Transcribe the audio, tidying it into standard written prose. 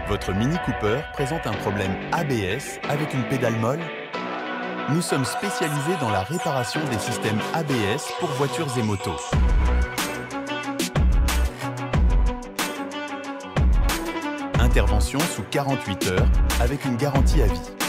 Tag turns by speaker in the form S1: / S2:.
S1: Votre Mini Cooper présente un problème ABS avec une pédale molle? Nous sommes spécialisés dans la réparation des systèmes ABS pour voitures et motos. Intervention sous 48 heures avec une garantie à vie.